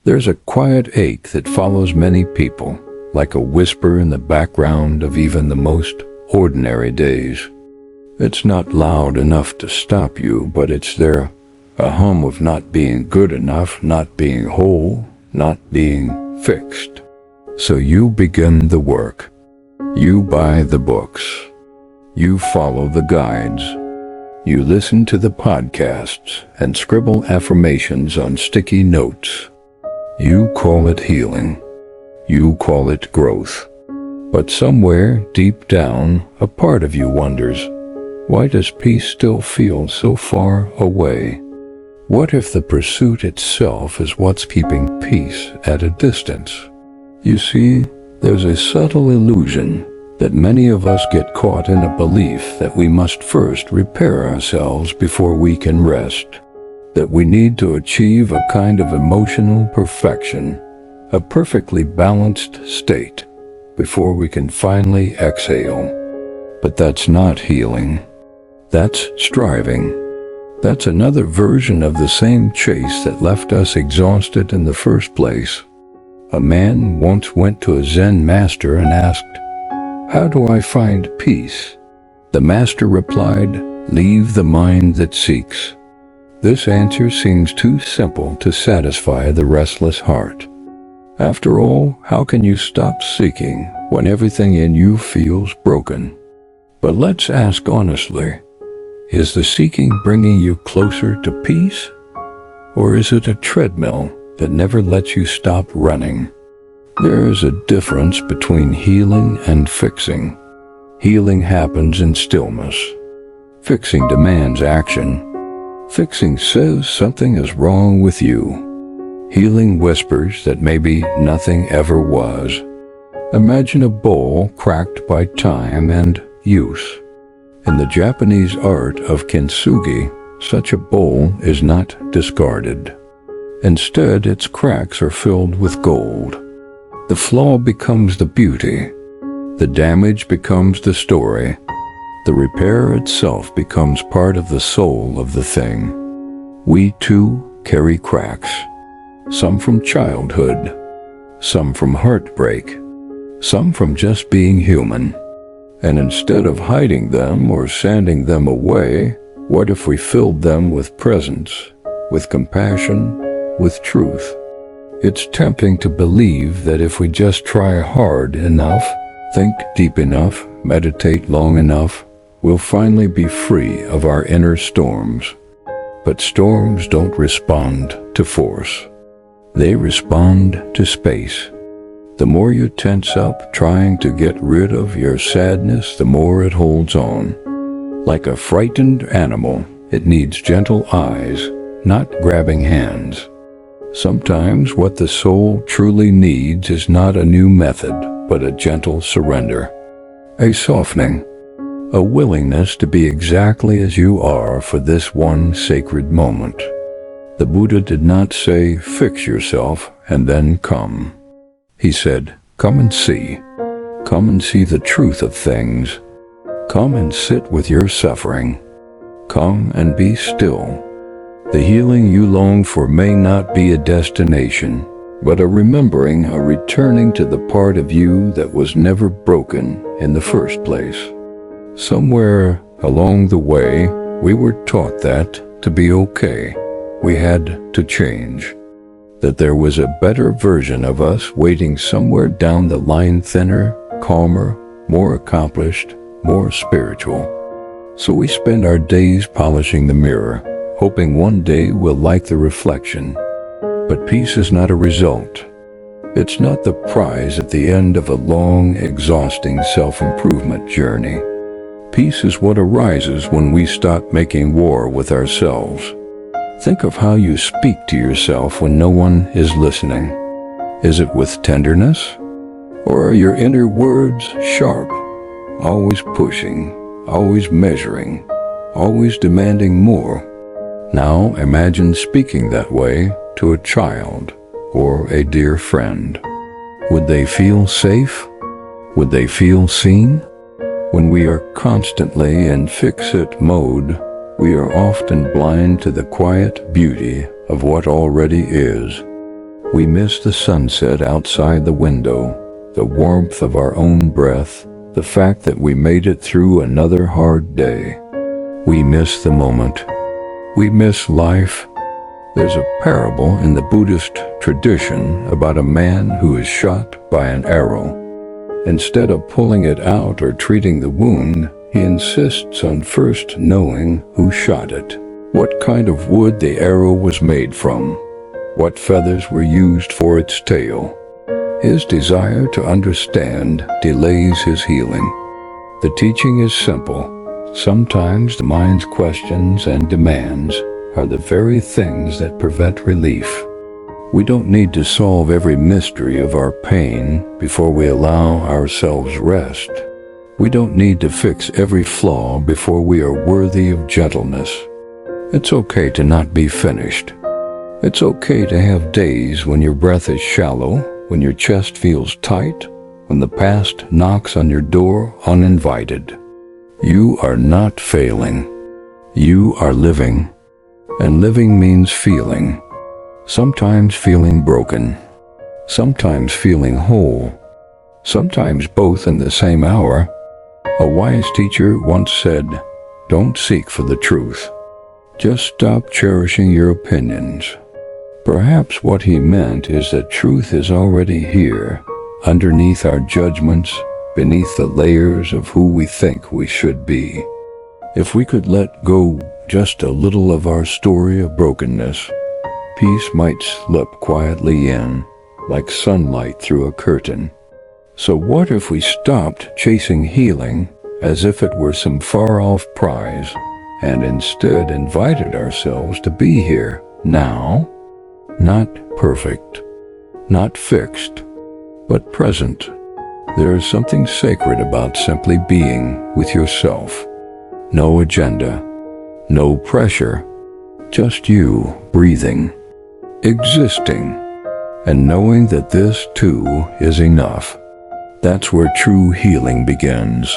There's a quiet ache that follows many people, like a whisper in the background of even the most ordinary days. It's not loud enough to stop you, but it's there, a hum of not being good enough, not being whole, not being fixed. So you begin the work. You buy the books. You follow the guides. You listen to the podcasts and scribble affirmations on sticky notes. You call it healing. You call it growth. But somewhere deep down, a part of you wonders, why does peace still feel so far away? What if the pursuit itself is what's keeping peace at a distance? You see, there's a subtle illusion that many of us get caught in a belief that we must first repair ourselves before we can rest, that we need to achieve a kind of emotional perfection, a perfectly balanced state, before we can finally exhale. But that's not healing. That's striving. That's another version of the same chase that left us exhausted in the first place. A man once went to a Zen master and asked, "How do I find peace?" The master replied, "Leave the mind that seeks." This answer seems too simple to satisfy the restless heart. After all, how can you stop seeking when everything in you feels broken? But let's ask honestly, is the seeking bringing you closer to peace? Or is it a treadmill that never lets you stop running? There is a difference between healing and fixing. Healing happens in stillness. Fixing demands action. Fixing says something is wrong with you. Healing whispers that maybe nothing ever was. Imagine a bowl cracked by time and use. In the Japanese art of kintsugi, such a bowl is not discarded. Instead, its cracks are filled with gold. The flaw becomes the beauty. The damage becomes the story. The repair itself becomes part of the soul of the thing. We too carry cracks. Some from childhood. Some from heartbreak. Some from just being human. And instead of hiding them or sanding them away, what if we filled them with presence, with compassion, with truth? It's tempting to believe that if we just try hard enough, think deep enough, meditate long enough, we'll finally be free of our inner storms. But storms don't respond to force. They respond to space. The more you tense up trying to get rid of your sadness, the more it holds on. Like a frightened animal, it needs gentle eyes, not grabbing hands. Sometimes what the soul truly needs is not a new method, but a gentle surrender. A softening. A willingness to be exactly as you are for this one sacred moment. The Buddha did not say, "Fix yourself and then come." He said, "Come and see. Come and see the truth of things. Come and sit with your suffering. Come and be still." The healing you long for may not be a destination, but a remembering, a returning to the part of you that was never broken in the first place. Somewhere along the way, we were taught that to be okay, we had to change. That there was a better version of us waiting somewhere down the line, thinner, calmer, more accomplished, more spiritual. So we spend our days polishing the mirror, hoping one day we'll like the reflection. But peace is not a result. It's not the prize at the end of a long, exhausting self-improvement journey. Peace is what arises when we stop making war with ourselves. Think of how you speak to yourself when no one is listening. Is it with tenderness? Or are your inner words sharp, always pushing, always measuring, always demanding more? Now imagine speaking that way to a child or a dear friend. Would they feel safe? Would they feel seen? When we are constantly in fix-it mode, we are often blind to the quiet beauty of what already is. We miss the sunset outside the window, the warmth of our own breath, the fact that we made it through another hard day. We miss the moment. We miss life. There's a parable in the Buddhist tradition about a man who is shot by an arrow. Instead of pulling it out or treating the wound, he insists on first knowing who shot it, what kind of wood the arrow was made from, what feathers were used for its tail. His desire to understand delays his healing. The teaching is simple. Sometimes the mind's questions and demands are the very things that prevent relief. We don't need to solve every mystery of our pain before we allow ourselves rest. We don't need to fix every flaw before we are worthy of gentleness. It's okay to not be finished. It's okay to have days when your breath is shallow, when your chest feels tight, when the past knocks on your door uninvited. You are not failing. You are living. And living means feeling. Sometimes feeling broken. Sometimes feeling whole. Sometimes both in the same hour. A wise teacher once said, "Don't seek for the truth. Just stop cherishing your opinions." Perhaps what he meant is that truth is already here, underneath our judgments, beneath the layers of who we think we should be. If we could let go just a little of our story of brokenness, peace might slip quietly in, like sunlight through a curtain. So what if we stopped chasing healing as if it were some far-off prize, and instead invited ourselves to be here, now? Not perfect, not fixed, but present. There is something sacred about simply being with yourself. No agenda, no pressure, just you breathing, existing, and knowing that this too is enough. That's where true healing begins.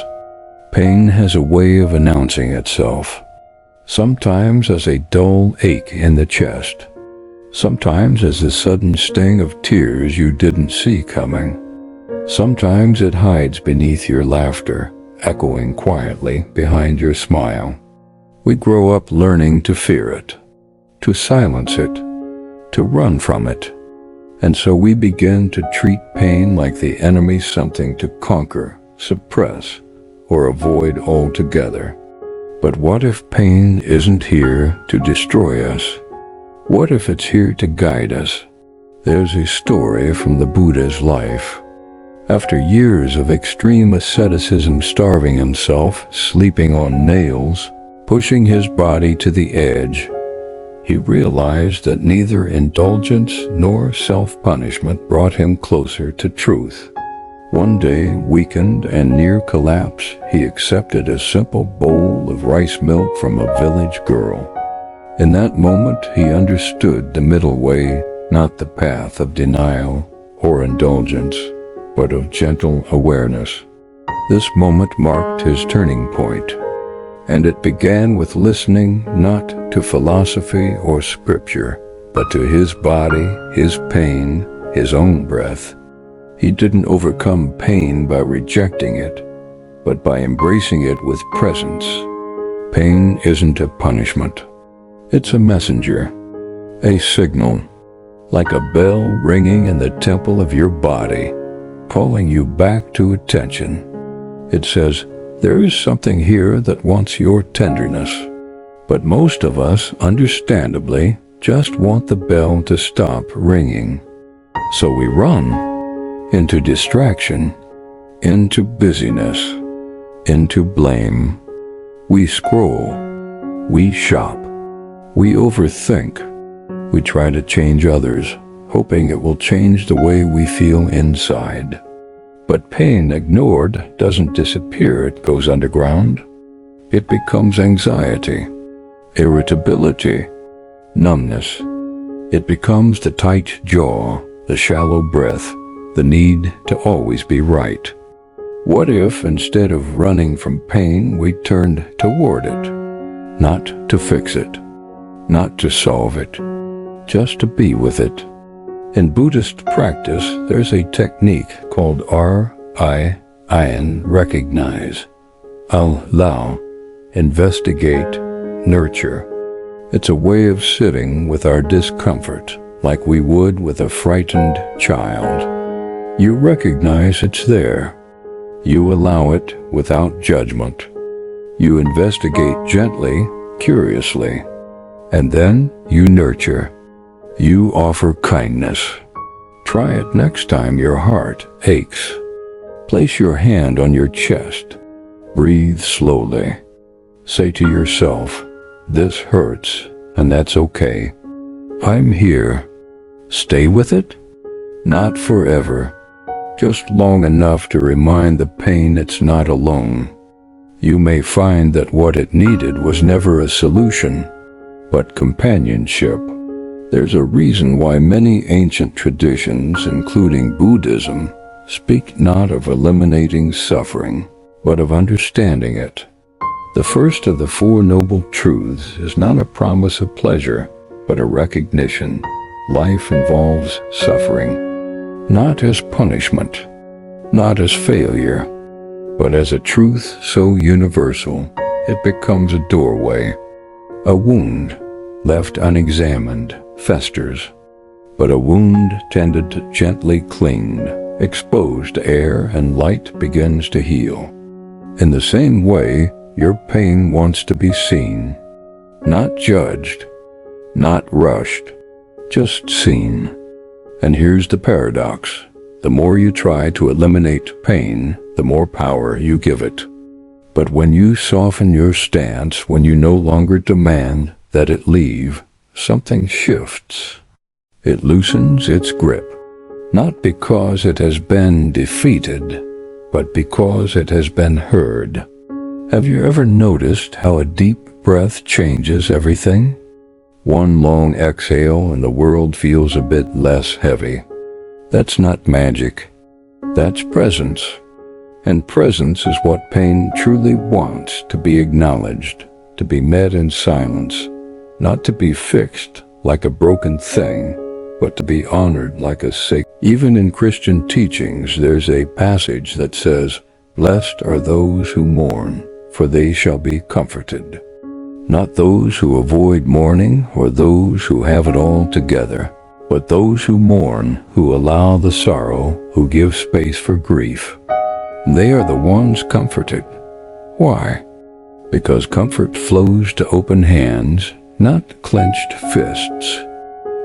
Pain has a way of announcing itself, sometimes as a dull ache in the chest, sometimes as a sudden sting of tears you didn't see coming. Sometimes it hides beneath your laughter, echoing quietly behind your smile. We grow up learning to fear it, to silence it, to run from it. And so we begin to treat pain like the enemy, something to conquer, suppress, or avoid altogether. But what if pain isn't here to destroy us? What if it's here to guide us? There's a story from the Buddha's life. After years of extreme asceticism, starving himself, sleeping on nails, pushing his body to the edge, he realized that neither indulgence nor self-punishment brought him closer to truth. One day, weakened and near collapse, he accepted a simple bowl of rice milk from a village girl. In that moment, he understood the middle way, not the path of denial or indulgence, but of gentle awareness. This moment marked his turning point. And it began with listening not to philosophy or scripture, but to his body, his pain, his own breath. He didn't overcome pain by rejecting it, but by embracing it with presence. Pain isn't a punishment. It's a messenger, a signal, like a bell ringing in the temple of your body, calling you back to attention. It says, there is something here that wants your tenderness. But most of us, understandably, just want the bell to stop ringing. So we run into distraction, into busyness, into blame. We scroll, we shop, we overthink. We try to change others, hoping it will change the way we feel inside. But pain ignored doesn't disappear, it goes underground. It becomes anxiety, irritability, numbness. It becomes the tight jaw, the shallow breath, the need to always be right. What if, instead of running from pain, we turned toward it? Not to fix it, not to solve it, just to be with it. In Buddhist practice, there's a technique called recognize, allow, investigate, nurture. It's a way of sitting with our discomfort like we would with a frightened child. You recognize it's there. You allow it without judgment. You investigate gently, curiously, and then you nurture. You offer kindness. Try it next time your heart aches. Place your hand on your chest. Breathe slowly. Say to yourself, "This hurts, and that's okay. I'm here." Stay with it? Not forever. Just long enough to remind the pain it's not alone. You may find that what it needed was never a solution, but companionship. There's a reason why many ancient traditions, including Buddhism, speak not of eliminating suffering, but of understanding it. The first of the Four Noble Truths is not a promise of pleasure, but a recognition. Life involves suffering, not as punishment, not as failure, but as a truth so universal, it becomes a doorway. A wound, left unexamined, festers, but a wound tended to gently cleaned, exposed to air and light begins to heal. In the same way, your pain wants to be seen, not judged, not rushed, just seen. And here's the paradox. The more you try to eliminate pain, the more power you give it. But when you soften your stance, when you no longer demand that it leave, something shifts. It loosens its grip, not because it has been defeated, but because it has been heard. Have you ever noticed how a deep breath changes everything? One long exhale and the world feels a bit less heavy. That's not magic. That's presence. And presence is what pain truly wants, to be acknowledged, to be met in silence, not to be fixed like a broken thing, but to be honored like a sacred. Even in Christian teachings, there's a passage that says, "Blessed are those who mourn, for they shall be comforted." Not those who avoid mourning or those who have it all together, but those who mourn, who allow the sorrow, who give space for grief. They are the ones comforted. Why? Because comfort flows to open hands, not clenched fists.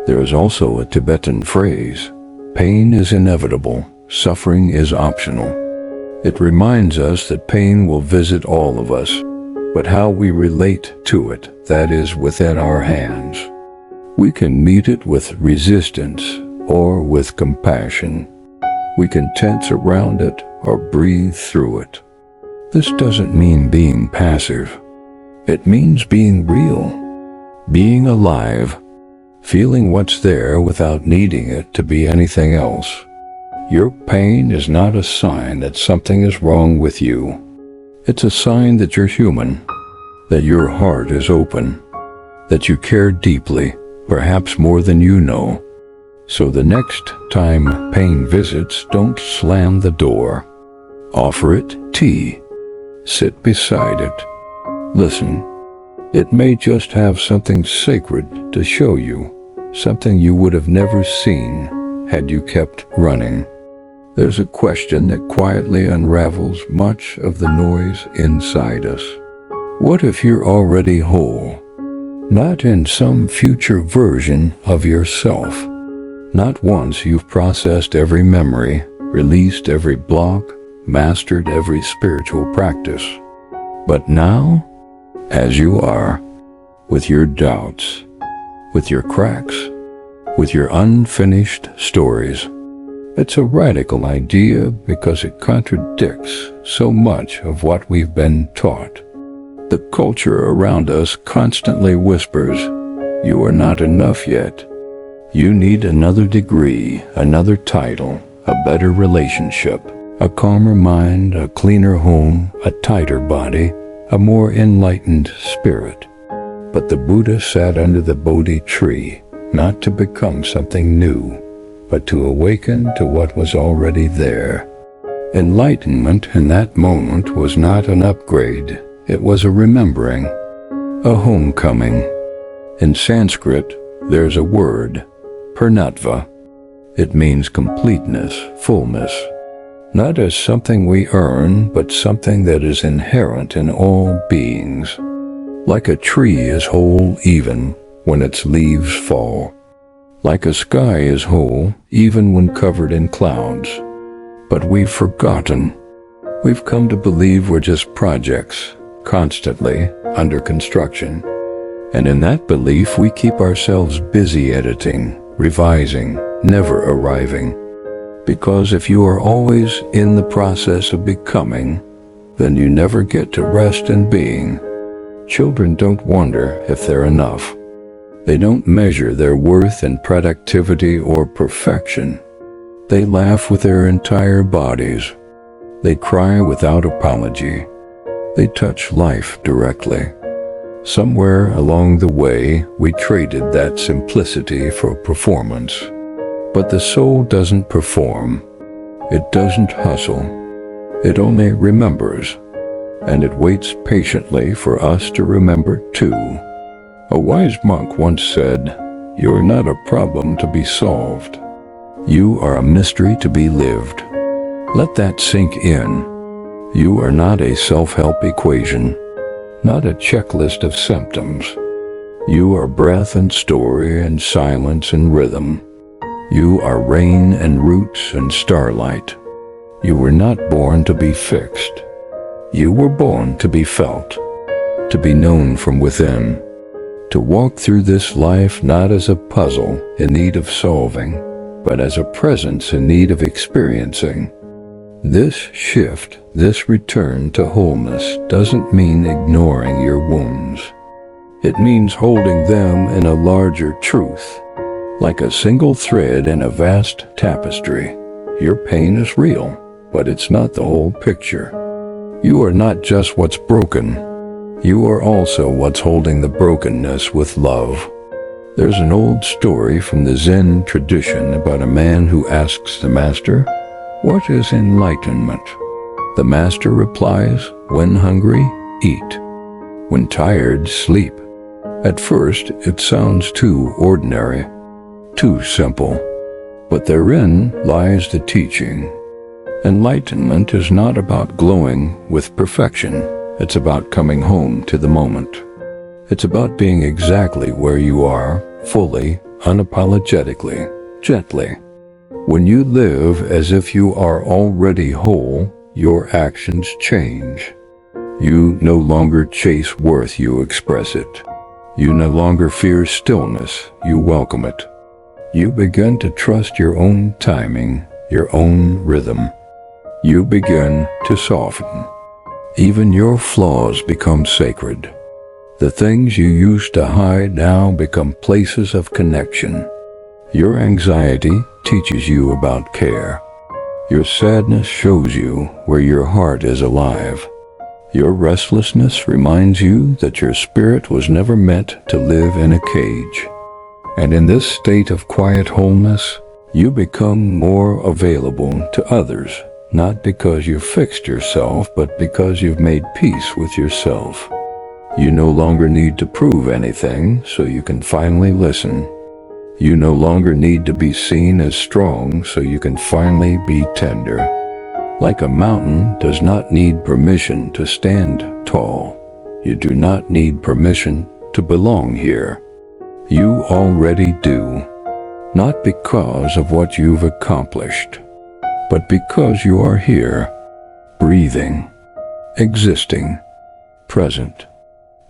There is also a Tibetan phrase, "Pain is inevitable, suffering is optional." It reminds us that pain will visit all of us, but how we relate to it, that is within our hands. We can meet it with resistance or with compassion. We can tense around it or breathe through it. This doesn't mean being passive. It means being real, being alive, feeling what's there without needing it to be anything else. Your pain is not a sign that something is wrong with you. It's a sign that you're human, that your heart is open, that you care deeply, perhaps more than you know. So the next time pain visits, don't slam the door. Offer it tea. Sit beside it. Listen. It may just have something sacred to show you, something you would have never seen had you kept running. There's a question that quietly unravels much of the noise inside us. What if you're already whole? Not in some future version of yourself. Not once you've processed every memory, released every block, mastered every spiritual practice. But now, as you are, with your doubts, with your cracks, with your unfinished stories. It's a radical idea because it contradicts so much of what we've been taught. The culture around us constantly whispers, "You are not enough yet. You need another degree, another title, a better relationship, a calmer mind, a cleaner home, a tighter body, a more enlightened spirit." But the Buddha sat under the Bodhi tree, not to become something new, but to awaken to what was already there. Enlightenment in that moment was not an upgrade, it was a remembering, a homecoming. In Sanskrit, there's a word, purnatva. It means completeness, fullness. Not as something we earn, but something that is inherent in all beings. Like a tree is whole even when its leaves fall. Like a sky is whole even when covered in clouds. But we've forgotten. We've come to believe we're just projects, constantly under construction. And in that belief we keep ourselves busy editing, revising, never arriving. Because if you are always in the process of becoming, then you never get to rest in being. Children don't wonder if they're enough. They don't measure their worth in productivity or perfection. They laugh with their entire bodies. They cry without apology. They touch life directly. Somewhere along the way, we traded that simplicity for performance. But the soul doesn't perform. It doesn't hustle. It only remembers. And it waits patiently for us to remember too. A wise monk once said, "You are not a problem to be solved. You are a mystery to be lived." Let that sink in. You are not a self-help equation, not a checklist of symptoms. You are breath and story and silence and rhythm. You are rain and roots and starlight. You were not born to be fixed. You were born to be felt, to be known from within, to walk through this life not as a puzzle in need of solving, but as a presence in need of experiencing. This shift, this return to wholeness doesn't mean ignoring your wounds. It means holding them in a larger truth. Like a single thread in a vast tapestry, your pain is real, but it's not the whole picture. You are not just what's broken. You are also what's holding the brokenness with love. There's an old story from the Zen tradition about a man who asks the master, "What is enlightenment?" The master replies, "When hungry, eat. When tired, sleep." At first, it sounds too ordinary, too simple. But therein lies the teaching. Enlightenment is not about glowing with perfection. It's about coming home to the moment. It's about being exactly where you are, fully, unapologetically, gently. When you live as if you are already whole, your actions change. You no longer chase worth, you express it. You no longer fear stillness, you welcome it. You begin to trust your own timing, your own rhythm. You begin to soften. Even your flaws become sacred. The things you used to hide now become places of connection. Your anxiety teaches you about care. Your sadness shows you where your heart is alive. Your restlessness reminds you that your spirit was never meant to live in a cage. And in this state of quiet wholeness, you become more available to others, not because you've fixed yourself, but because you've made peace with yourself. You no longer need to prove anything, so you can finally listen. You no longer need to be seen as strong, so you can finally be tender. Like a mountain does not need permission to stand tall. You do not need permission to belong here. You already do, not because of what you've accomplished, but because you are here, breathing, existing, present.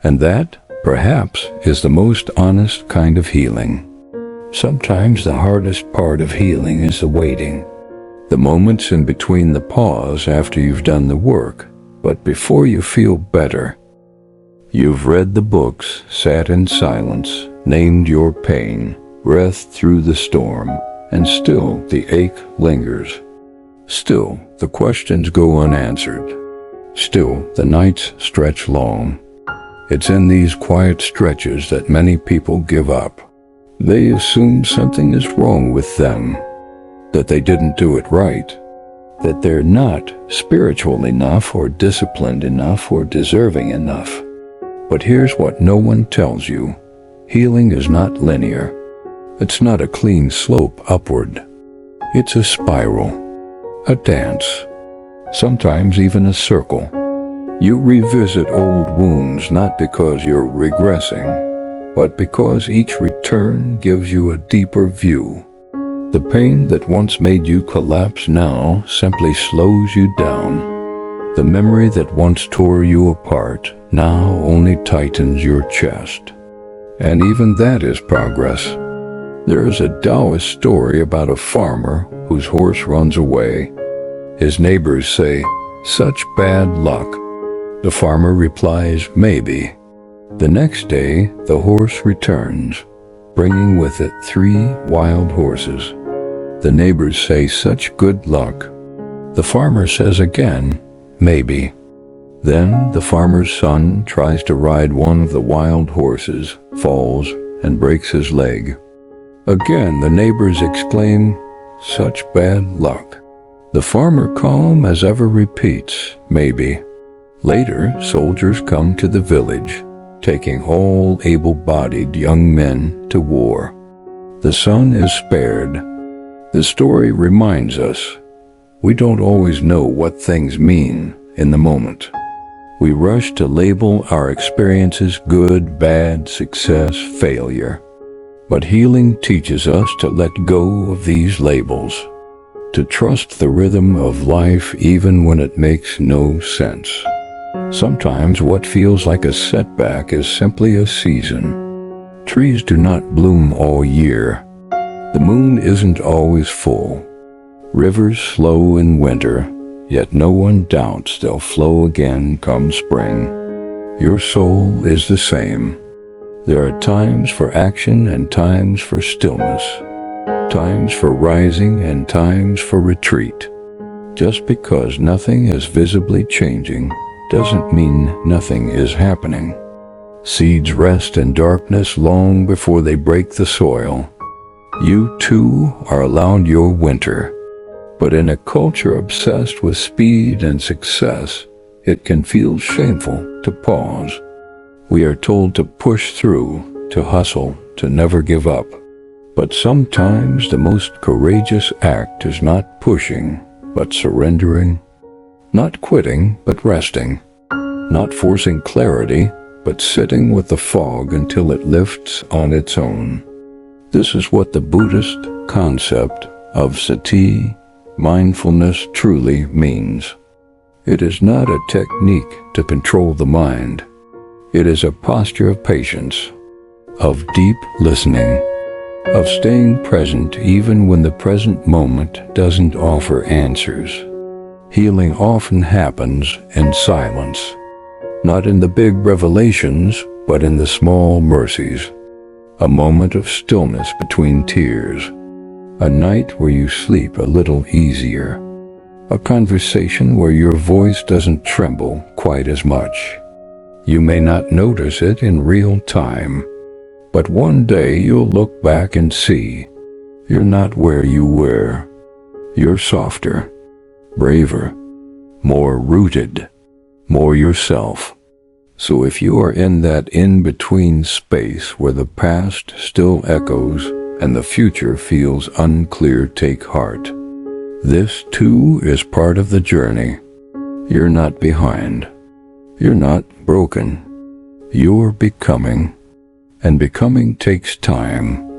And that, perhaps, is the most honest kind of healing. Sometimes the hardest part of healing is the waiting, the moments in between the pause after you've done the work, but before you feel better. You've read the books, sat in silence, named your pain, breathed through the storm, and still the ache lingers. Still the questions go unanswered. Still the nights stretch long. It's in these quiet stretches that many people give up. They assume something is wrong with them. that they didn't do it right, that they're not spiritual enough or disciplined enough or deserving enough. But here's what no one tells you. Healing is not linear. It's not a clean slope upward. It's a spiral, a dance, sometimes even a circle. You revisit old wounds not because you're regressing, but because each return gives you a deeper view. The pain that once made you collapse now simply slows you down. The memory that once tore you apart now only tightens your chest. And even that is progress. There is a Taoist story about a farmer whose horse runs away. His neighbors say, "Such bad luck." The farmer replies, "Maybe." The next day, the horse returns, bringing with it 3 wild horses. The neighbors say, "Such good luck." The farmer says again, "Maybe." Then the farmer's son tries to ride one of the wild horses, falls, and breaks his leg. Again the neighbors exclaim, "Such bad luck." The farmer, calm as ever, repeats, "Maybe." Later, soldiers come to the village, taking all able-bodied young men to war. The son is spared. The story reminds us, we don't always know what things mean in the moment. We rush to label our experiences good, bad, success, failure. But healing teaches us to let go of these labels, to trust the rhythm of life even when it makes no sense. Sometimes what feels like a setback is simply a season. Trees do not bloom all year. The moon isn't always full. Rivers slow in winter, yet no one doubts they'll flow again come spring. Your soul is the same. There are times for action and times for stillness, times for rising and times for retreat. Just because nothing is visibly changing doesn't mean nothing is happening. Seeds rest in darkness long before they break the soil. You too are allowed your winter. But in a culture obsessed with speed and success, it can feel shameful to pause. We are told to push through, to hustle, to never give up. But sometimes the most courageous act is not pushing, but surrendering. Not quitting, but resting. Not forcing clarity, but sitting with the fog until it lifts on its own. This is what the Buddhist concept of sati, mindfulness, truly means. It is not a technique to control the mind. It is a posture of patience, of deep listening, of staying present even when the present moment doesn't offer answers. Healing often happens in silence, not in the big revelations, but in the small mercies. A moment of stillness between tears, a night where you sleep a little easier, a conversation where your voice doesn't tremble quite as much. You may not notice it in real time, but one day you'll look back and see you're not where you were. You're softer, braver, more rooted, more yourself. So if you are in that in-between space where the past still echoes and the future feels unclear, take heart. This too is part of the journey. You're not behind. You're not broken. You're becoming. And becoming takes time.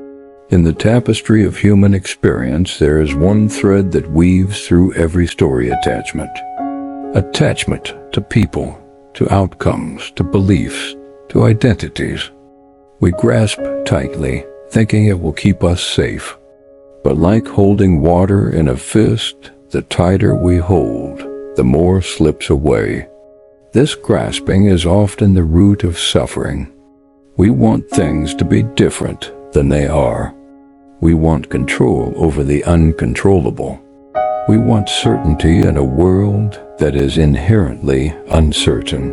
In the tapestry of human experience, there is one thread that weaves through every story: attachment. Attachment to people, to outcomes, to beliefs, to identities. We grasp tightly, thinking it will keep us safe. But like holding water in a fist, the tighter we hold, the more slips away. This grasping is often the root of suffering. We want things to be different than they are. We want control over the uncontrollable. We want certainty in a world that is inherently uncertain.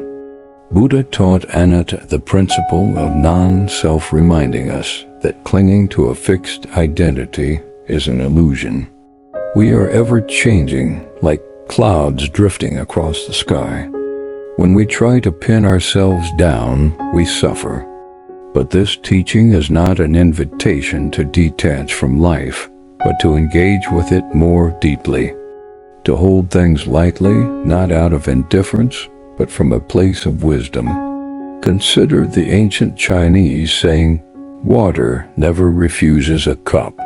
Buddha taught Anatta the principle of non-self, reminding us that clinging to a fixed identity is an illusion. We are ever changing, like clouds drifting across the sky. When we try to pin ourselves down, we suffer. But this teaching is not an invitation to detach from life, but to engage with it more deeply. To hold things lightly, not out of indifference, but from a place of wisdom. Consider the ancient Chinese saying, "Water never refuses a cup."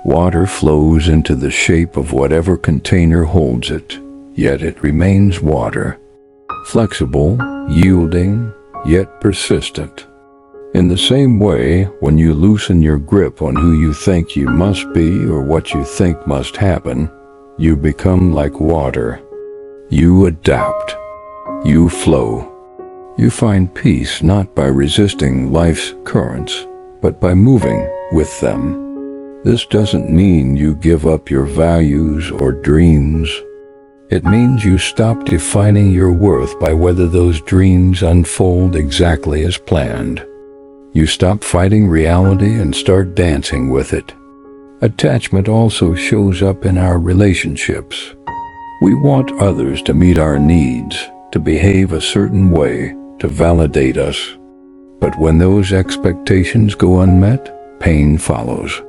Water flows into the shape of whatever container holds it, yet it remains water. Flexible, yielding, yet persistent. In the same way, when you loosen your grip on who you think you must be or what you think must happen, you become like water. You adapt. You flow. You find peace not by resisting life's currents, but by moving with them. This doesn't mean you give up your values or dreams. It means you stop defining your worth by whether those dreams unfold exactly as planned. You stop fighting reality and start dancing with it. Attachment also shows up in our relationships. We want others to meet our needs, to behave a certain way, to validate us. But when those expectations go unmet, pain follows.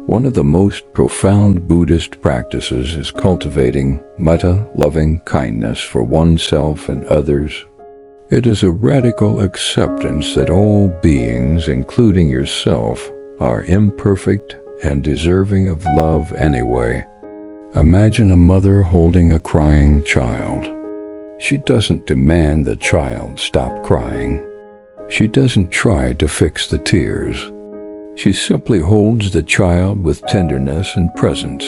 One of the most profound Buddhist practices is cultivating metta, loving kindness for oneself and others. It is a radical acceptance that all beings, including yourself, are imperfect and deserving of love anyway. Imagine a mother holding a crying child. She doesn't demand the child stop crying. She doesn't try to fix the tears. She simply holds the child with tenderness and presence.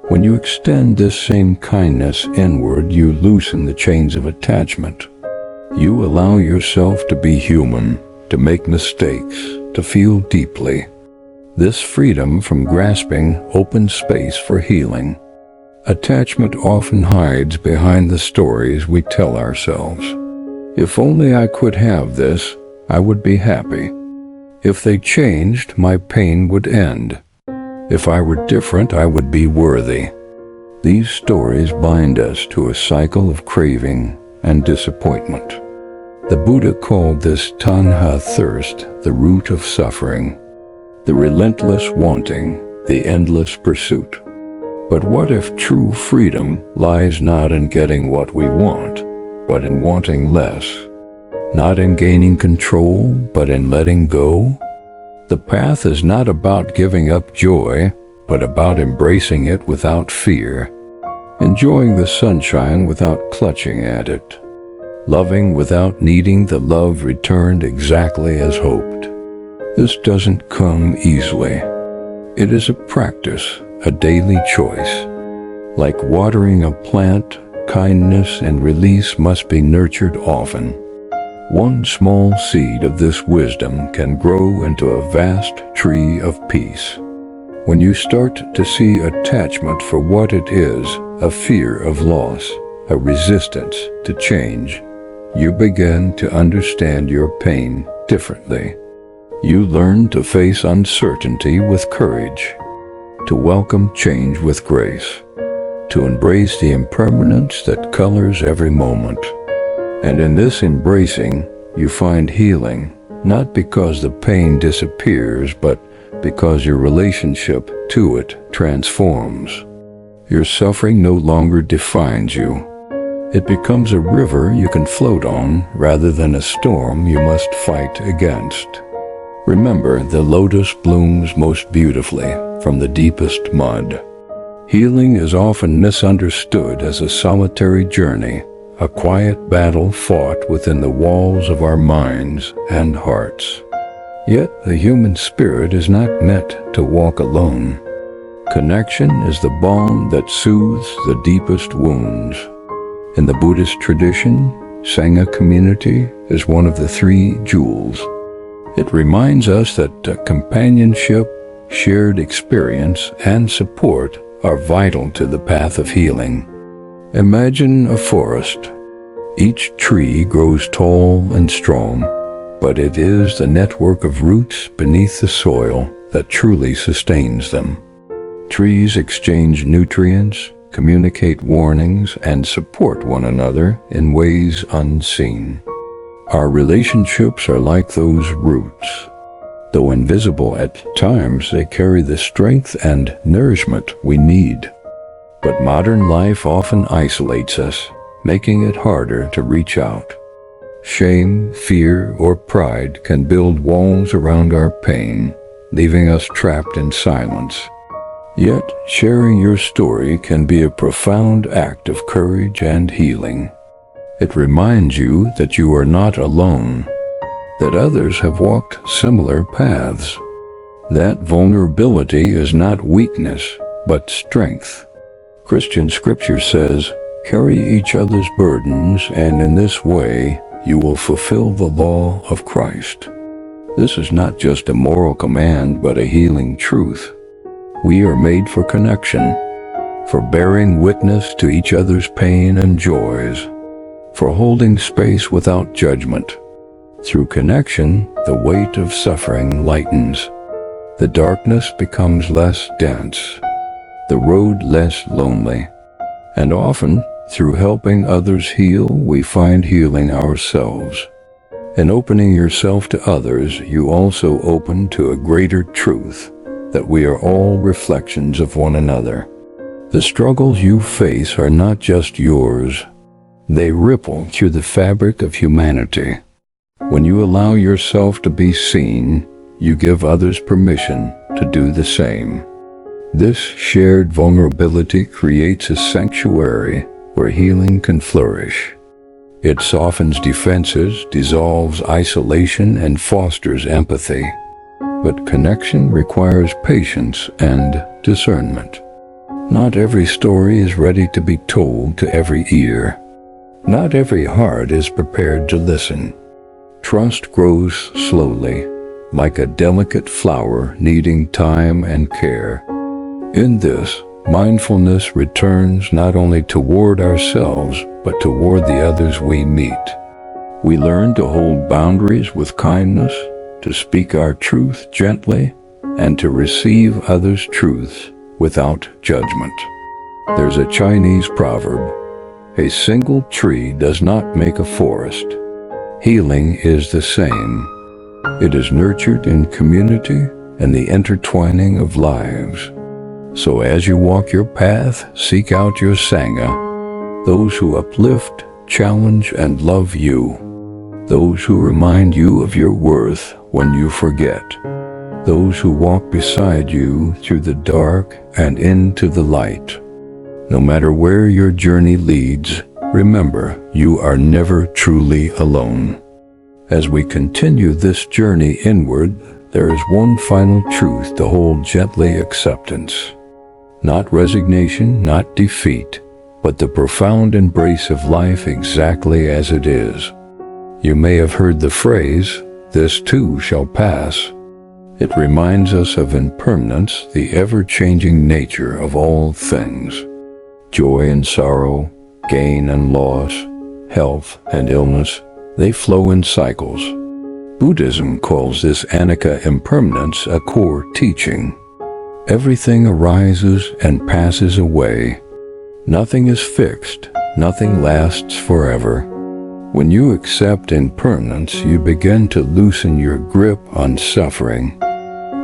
When you extend this same kindness inward, you loosen the chains of attachment. You allow yourself to be human, to make mistakes, to feel deeply. This freedom from grasping opens space for healing. Attachment often hides behind the stories we tell ourselves. If only I could have this, I would be happy. If they changed, my pain would end. If I were different, I would be worthy. These stories bind us to a cycle of craving and disappointment. The Buddha called this tanha thirst, the root of suffering, the relentless wanting, the endless pursuit. But what if true freedom lies not in getting what we want, but in wanting less? Not in gaining control, but in letting go? The path is not about giving up joy, but about embracing it without fear, enjoying the sunshine without clutching at it, loving without needing the love returned exactly as hoped. This doesn't come easily. It is a practice, a daily choice. Like watering a plant, kindness and release must be nurtured often. One small seed of this wisdom can grow into a vast tree of peace. When you start to see attachment for what it is, a fear of loss, a resistance to change, you begin to understand your pain differently. You learn to face uncertainty with courage, to welcome change with grace, to embrace the impermanence that colors every moment. And in this embracing, you find healing, not because the pain disappears, but because your relationship to it transforms. Your suffering no longer defines you. It becomes a river you can float on rather than a storm you must fight against. Remember, the lotus blooms most beautifully from the deepest mud. Healing is often misunderstood as a solitary journey, a quiet battle fought within the walls of our minds and hearts. Yet the human spirit is not meant to walk alone. Connection is the balm that soothes the deepest wounds. In the Buddhist tradition, Sangha community is one of the three jewels. It reminds us that companionship, shared experience, and support are vital to the path of healing. Imagine a forest. Each tree grows tall and strong, but it is the network of roots beneath the soil that truly sustains them. Trees exchange nutrients, communicate warnings, and support one another in ways unseen. Our relationships are like those roots. Though invisible at times, they carry the strength and nourishment we need. But modern life often isolates us, making it harder to reach out. Shame, fear, or pride can build walls around our pain, leaving us trapped in silence. Yet, sharing your story can be a profound act of courage and healing. It reminds you that you are not alone, that others have walked similar paths. That vulnerability is not weakness, but strength. Christian scripture says, "Carry each other's burdens, and in this way you will fulfill the law of Christ." This is not just a moral command, but a healing truth. We are made for connection, for bearing witness to each other's pain and joys, for holding space without judgment. Through connection, the weight of suffering lightens. The darkness becomes less dense, the road less lonely. And often, through helping others heal, we find healing ourselves. In opening yourself to others, you also open to a greater truth, that we are all reflections of one another. The struggles you face are not just yours. They ripple through the fabric of humanity. When you allow yourself to be seen, you give others permission to do the same. This shared vulnerability creates a sanctuary where healing can flourish. It softens defenses, dissolves isolation, and fosters empathy. But connection requires patience and discernment. Not every story is ready to be told to every ear. Not every heart is prepared to listen. Trust grows slowly, like a delicate flower needing time and care. In this, mindfulness returns not only toward ourselves, but toward the others we meet. We learn to hold boundaries with kindness, to speak our truth gently, and to receive others' truths without judgment. There's a Chinese proverb, "A single tree does not make a forest." Healing is the same. It is nurtured in community and the intertwining of lives. So as you walk your path, seek out your Sangha, those who uplift, challenge, and love you. Those who remind you of your worth when you forget. Those who walk beside you through the dark and into the light. No matter where your journey leads, remember, you are never truly alone. As we continue this journey inward, there is one final truth to hold gently: acceptance. Not resignation, not defeat, but the profound embrace of life exactly as it is. You may have heard the phrase, "This too shall pass." It reminds us of impermanence, the ever-changing nature of all things. Joy and sorrow, gain and loss, health and illness, they flow in cycles. Buddhism calls this anicca, impermanence, a core teaching. Everything arises and passes away. Nothing is fixed, nothing lasts forever. When you accept impermanence, you begin to loosen your grip on suffering.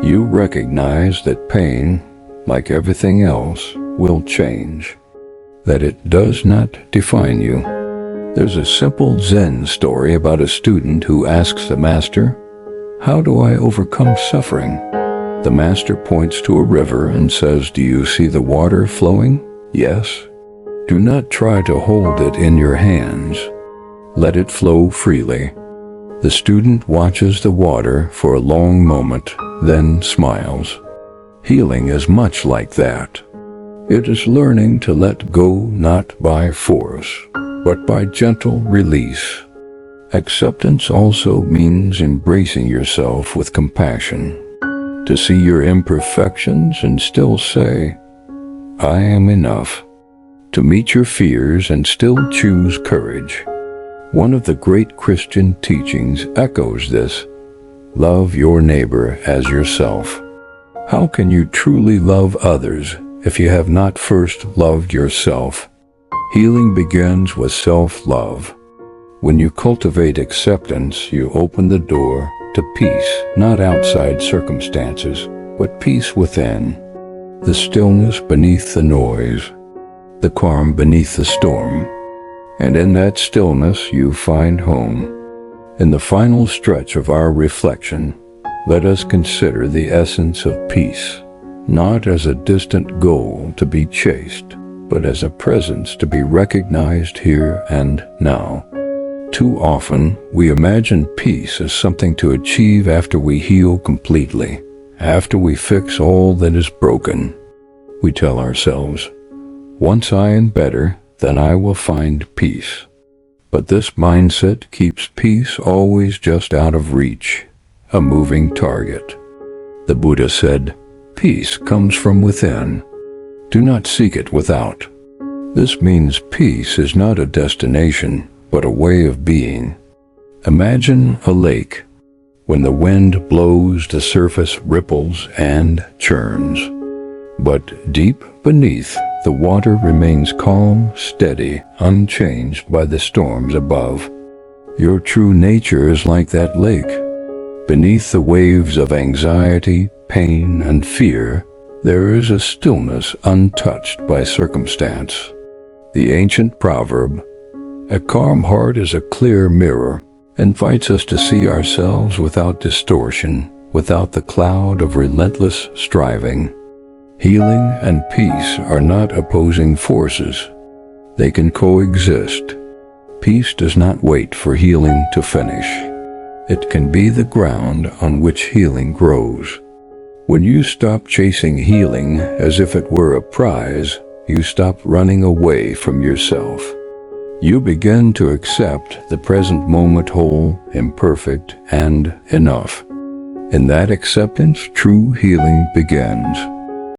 You recognize that pain, like everything else, will change, that it does not define you. There's a simple Zen story about a student who asks the master, "How do I overcome suffering?" The master points to a river and says, "Do you see the water flowing?" "Yes." "Do not try to hold it in your hands. Let it flow freely." The student watches the water for a long moment, then smiles. Healing is much like that. It is learning to let go not by force, but by gentle release. Acceptance also means embracing yourself with compassion, to see your imperfections and still say, "I am enough," to meet your fears and still choose courage. One of the great Christian teachings echoes this: love your neighbor as yourself. How can you truly love others if you have not first loved yourself? Healing begins with self-love. When you cultivate acceptance, you open the door to peace, not outside circumstances, but peace within. The stillness beneath the noise, the calm beneath the storm. And in that stillness you find home. In the final stretch of our reflection, let us consider the essence of peace, not as a distant goal to be chased, but as a presence to be recognized here and now. Too often, we imagine peace as something to achieve after we heal completely, after we fix all that is broken. We tell ourselves, once I am better, then I will find peace. But this mindset keeps peace always just out of reach, a moving target. The Buddha said, peace comes from within. Do not seek it without. This means peace is not a destination, but a way of being. Imagine a lake. When the wind blows, the surface ripples and churns. But deep beneath, the water remains calm, steady, unchanged by the storms above. Your true nature is like that lake. Beneath the waves of anxiety, pain, and fear, there is a stillness untouched by circumstance. The ancient proverb, "A calm heart is a clear mirror," invites us to see ourselves without distortion, without the cloud of relentless striving. Healing and peace are not opposing forces. They can coexist. Peace does not wait for healing to finish. It can be the ground on which healing grows. When you stop chasing healing as if it were a prize, you stop running away from yourself. You begin to accept the present moment whole, imperfect, and enough. In that acceptance, true healing begins.